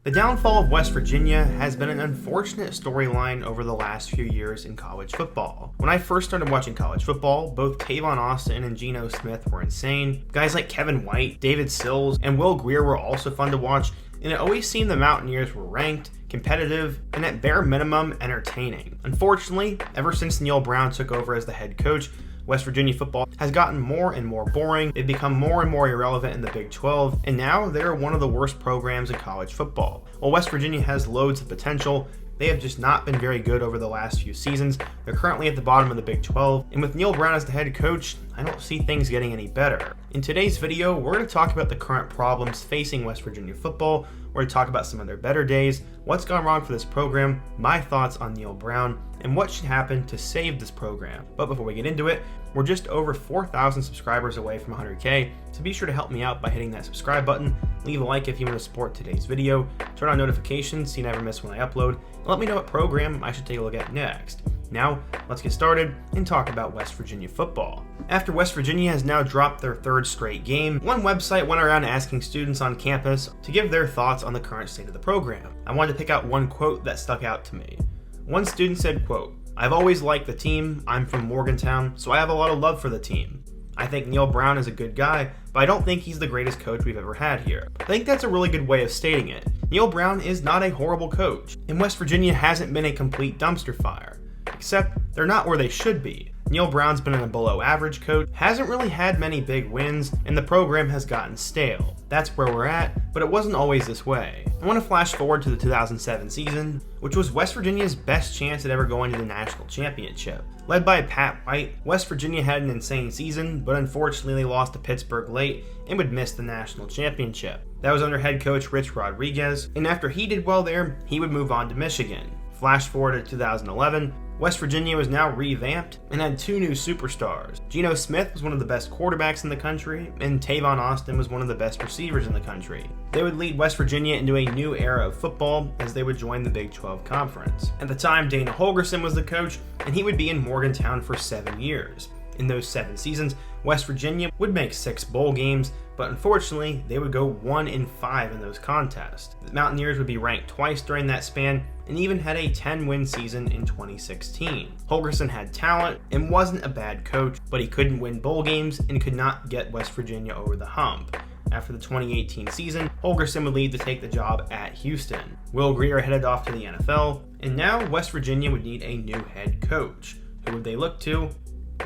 The downfall of West Virginia has been an unfortunate storyline over the last few years in college football. When I first started watching college football, both Tavon Austin and Geno Smith were insane. Guys like Kevin White, David Sills, and Will Grier were also fun to watch, and it always seemed the Mountaineers were ranked, competitive, and at bare minimum, entertaining. Unfortunately, ever since Neal Brown took over as the head coach, West Virginia football has gotten more and more boring. They've become more and more irrelevant in the Big 12, and now they're one of the worst programs in college football. While West Virginia has loads of potential, they have just not been very good over the last few seasons. They're currently at the bottom of the Big 12, and with Neal Brown as the head coach, I don't see things getting any better. In today's video, we're going to talk about the current problems facing West Virginia football. We're going to talk about some of their better days, what's gone wrong for this program, my thoughts on Neal Brown, and what should happen to save this program. But before we get into it, we're just over 4,000 subscribers away from 100K, so be sure to help me out by hitting that subscribe button, leave a like if you want to support today's video, turn on notifications so you never miss when I upload, and let me know what program I should take a look at next. Now, let's get started and talk about West Virginia football. After West Virginia has now dropped their third straight game, one website went around asking students on campus to give their thoughts on the current state of the program. I wanted to pick out one quote that stuck out to me. One student said, quote, "I've always liked the team. I'm from Morgantown, so I have a lot of love for the team. I think Neal Brown is a good guy, but I don't think he's the greatest coach we've ever had here." I think that's a really good way of stating it. Neal Brown is not a horrible coach, and West Virginia hasn't been a complete dumpster fire. Except they're not where they should be. Neal Brown's been a below average coach, hasn't really had many big wins, and the program has gotten stale. That's where we're at, but it wasn't always this way. I want to flash forward to the 2007 season, which was West Virginia's best chance at ever going to the national championship. Led by Pat White, West Virginia had an insane season, but unfortunately they lost to Pittsburgh late and would miss the national championship. That was under head coach Rich Rodriguez, and after he did well there, he would move on to Michigan. Flash forward to 2011, West Virginia was now revamped and had two new superstars. Geno Smith was one of the best quarterbacks in the country, and Tavon Austin was one of the best receivers in the country. They would lead West Virginia into a new era of football as they would join the Big 12 Conference. At the time, Dana Holgorsen was the coach, and he would be in Morgantown for 7 years. In those 7 seasons, West Virginia would make 6 bowl games, but unfortunately, they would go 1-5 in those contests. The Mountaineers would be ranked twice during that span, and even had a 10-win season in 2016. Holgorsen had talent and wasn't a bad coach, but he couldn't win bowl games and could not get West Virginia over the hump. After the 2018 season, Holgorsen would leave to take the job at Houston. Will Grier headed off to the NFL, and now West Virginia would need a new head coach. Who would they look to?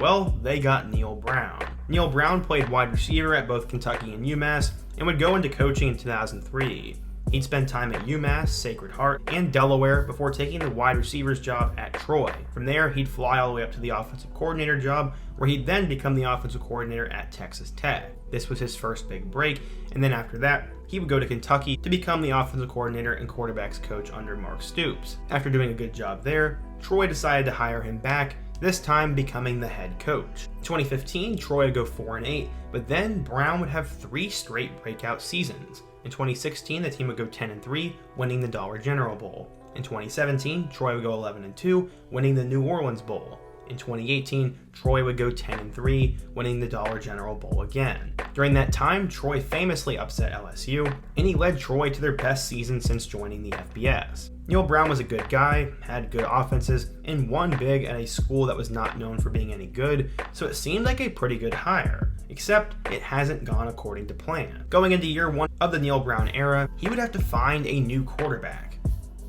Well, they got Neal Brown. Neal Brown played wide receiver at both Kentucky and UMass and would go into coaching in 2003. He'd spend time at UMass, Sacred Heart, and Delaware before taking the wide receivers job at Troy. From there, he'd fly all the way up to the offensive coordinator job, where he'd then become the offensive coordinator at Texas Tech. This was his first big break, and then after that, he would go to Kentucky to become the offensive coordinator and quarterbacks coach under Mark Stoops. After doing a good job there, Troy decided to hire him back, this time becoming the head coach. In 2015, Troy would go 4-8, but then Brown would have 3 straight breakout seasons. In 2016, the team would go 10-3, winning the Dollar General Bowl. In 2017, Troy would go 11-2, winning the New Orleans Bowl. In 2018, Troy would go 10-3, winning the Dollar General Bowl again. During that time, Troy famously upset LSU, and he led Troy to their best season since joining the FBS. Neal Brown was a good guy, had good offenses, and won big at a school that was not known for being any good, so it seemed like a pretty good hire. Except it hasn't gone according to plan. Going into year 1 of the Neal Brown era, he would have to find a new quarterback.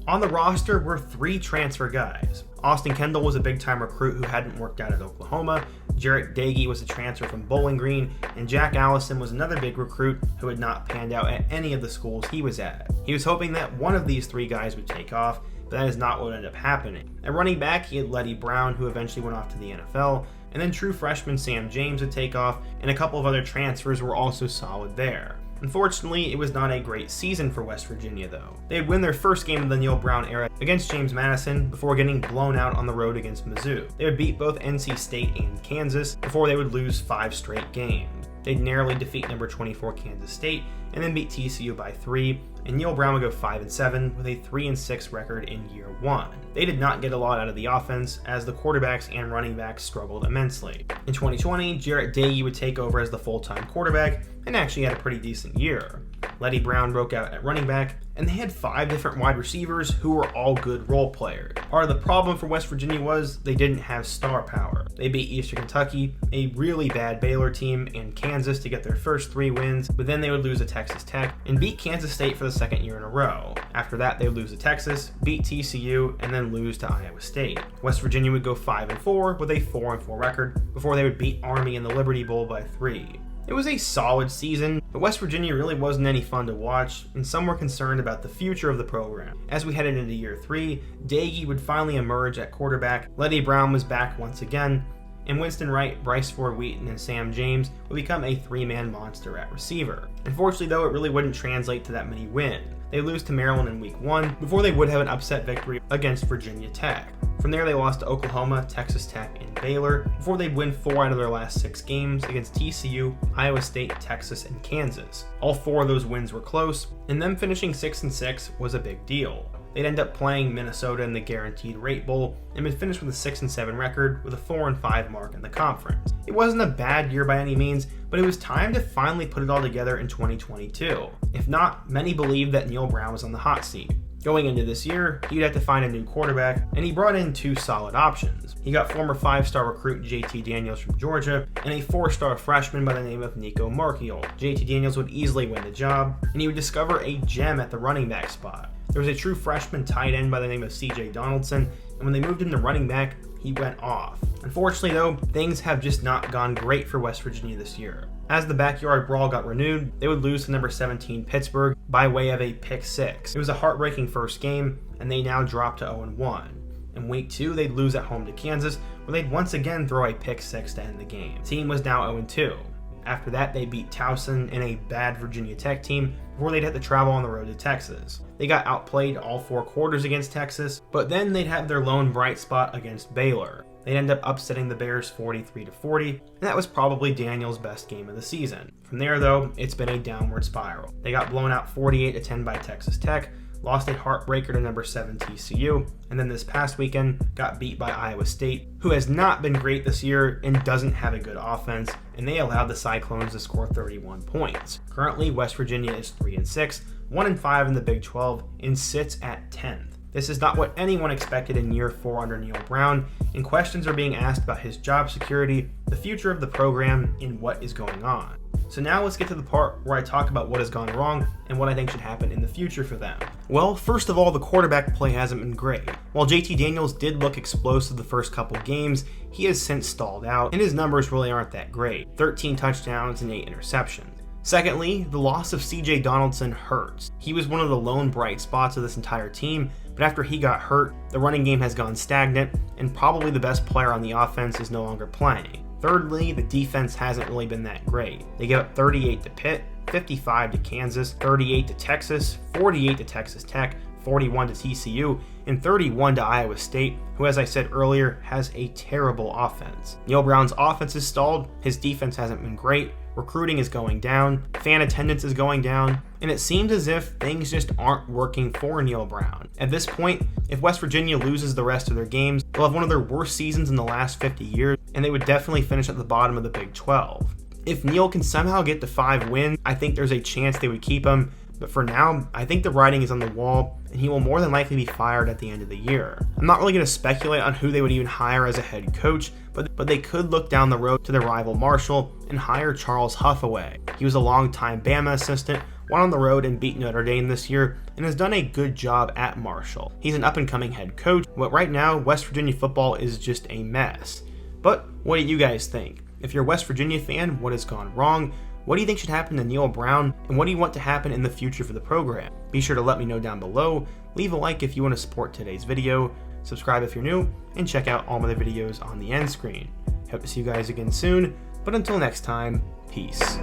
On the roster were 3 transfer guys. Austin Kendall was a big-time recruit who hadn't worked out at Oklahoma, Jarrett Dagey was a transfer from Bowling Green, and Jack Allison was another big recruit who had not panned out at any of the schools he was at. He was hoping that one of these 3 guys would take off, but that is not what ended up happening. At running back, he had Letty Brown, who eventually went off to the NFL, and then true freshman Sam James would take off, and a couple of other transfers were also solid there. Unfortunately, it was not a great season for West Virginia though. They would win their first game of the Neal Brown era against James Madison before getting blown out on the road against Mizzou. They would beat both NC State and Kansas before they would lose 5 straight games. They'd narrowly defeat number 24 Kansas State and then beat TCU by 3, and Neal Brown would go 5-7 with a 3-6 record in year 1. They did not get a lot out of the offense as the quarterbacks and running backs struggled immensely. In 2020, Jarrett Dagey would take over as the full-time quarterback and actually had a pretty decent year. Neal Brown broke out at running back, and they had 5 different wide receivers who were all good role players. Part of the problem for West Virginia was they didn't have star power. They beat Eastern Kentucky, a really bad Baylor team, and Kansas to get their first 3 wins, but then they would lose to Texas Tech and beat Kansas State for the 2nd year in a row. After that, they would lose to Texas, beat TCU, and then lose to Iowa State. West Virginia would go 5-4 with a 4-4 record before they would beat Army in the Liberty Bowl by 3. It was a solid season, but West Virginia really wasn't any fun to watch, and some were concerned about the future of the program. As we headed into year 3, Daggy would finally emerge at quarterback, Neal Brown was back once again, and Winston Wright, Bryce Ford Wheaton, and Sam James would become a 3-man monster at receiver. Unfortunately though, it really wouldn't translate to that many wins. They lose to Maryland in week 1 before they would have an upset victory against Virginia Tech. From there, they lost to Oklahoma, Texas Tech, and Baylor before they'd win 4 out of their last 6 games against TCU, Iowa State, Texas, and Kansas. All 4 of those wins were close, and them finishing 6-6 was a big deal. They'd end up playing Minnesota in the Guaranteed Rate Bowl and would finish with a 6-7 record with a 4-5 mark in the conference. It wasn't a bad year by any means, but it was time to finally put it all together in 2022. If not, many believed that Neal Brown was on the hot seat. Going into this year, he'd have to find a new quarterback, and he brought in 2 solid options. He got former 5-star recruit JT Daniels from Georgia, and a 4-star freshman by the name of Nico Markiel. JT Daniels would easily win the job, and he would discover a gem at the running back spot. There was a true freshman tight end by the name of CJ Donaldson, and when they moved him to running back, he went off. Unfortunately though, things have just not gone great for West Virginia this year. As the backyard brawl got renewed, they would lose to number 17 Pittsburgh by way of a pick 6. It was a heartbreaking first game, and they now dropped to 0-1. In week 2, they'd lose at home to Kansas, where they'd once again throw a pick 6 to end the game. The team was now 0-2. After that, they beat Towson in a bad Virginia Tech team before they'd have to travel on the road to Texas. They got outplayed all 4 quarters against Texas, but then they'd have their lone bright spot against Baylor. They'd end up upsetting the Bears 43-40, and that was probably Daniels' best game of the season. From there though, it's been a downward spiral. They got blown out 48-10 by Texas Tech, lost a heartbreaker to number 7 TCU, and then this past weekend got beat by Iowa State, who has not been great this year and doesn't have a good offense, and they allowed the Cyclones to score 31 points. Currently, West Virginia is 3-6, 1-5 in the Big 12, and sits at 10th. This is not what anyone expected in year 4 under Neal Brown, and questions are being asked about his job security, the future of the program, and what is going on. So now let's get to the part where I talk about what has gone wrong and what I think should happen in the future for them. Well, first of all, the quarterback play hasn't been great. While JT Daniels did look explosive the first couple games, he has since stalled out, and his numbers really aren't that great. 13 touchdowns and 8 interceptions. Secondly, the loss of CJ Donaldson hurts. He was one of the lone bright spots of this entire team, but after he got hurt, the running game has gone stagnant, and probably the best player on the offense is no longer playing. Thirdly, the defense hasn't really been that great. They gave up 38 to Pitt, 55 to Kansas, 38 to Texas, 48 to Texas Tech, 41 to TCU, and 31 to Iowa State, who, as I said earlier, has a terrible offense. Neal Brown's offense is stalled, his defense hasn't been great, recruiting is going down, fan attendance is going down, and it seems as if things just aren't working for Neal Brown. At this point, if West Virginia loses the rest of their games, they'll have one of their worst seasons in the last 50 years, and they would definitely finish at the bottom of the Big 12. If Neal can somehow get to 5 wins, I think there's a chance they would keep him, but for now, I think the writing is on the wall, and he will more than likely be fired at the end of the year. I'm not really going to speculate on who they would even hire as a head coach, but they could look down the road to their rival Marshall and hire Charles Huffaway. He was a longtime Bama assistant, went on the road and beat Notre Dame this year, and has done a good job at Marshall. He's an up-and-coming head coach, but right now, West Virginia football is just a mess. But what do you guys think? If you're a West Virginia fan, what has gone wrong? What do you think should happen to Neal Brown, and what do you want to happen in the future for the program? Be sure to let me know down below, leave a like if you want to support today's video, subscribe if you're new, and check out all my other videos on the end screen. Hope to see you guys again soon, but until next time, peace.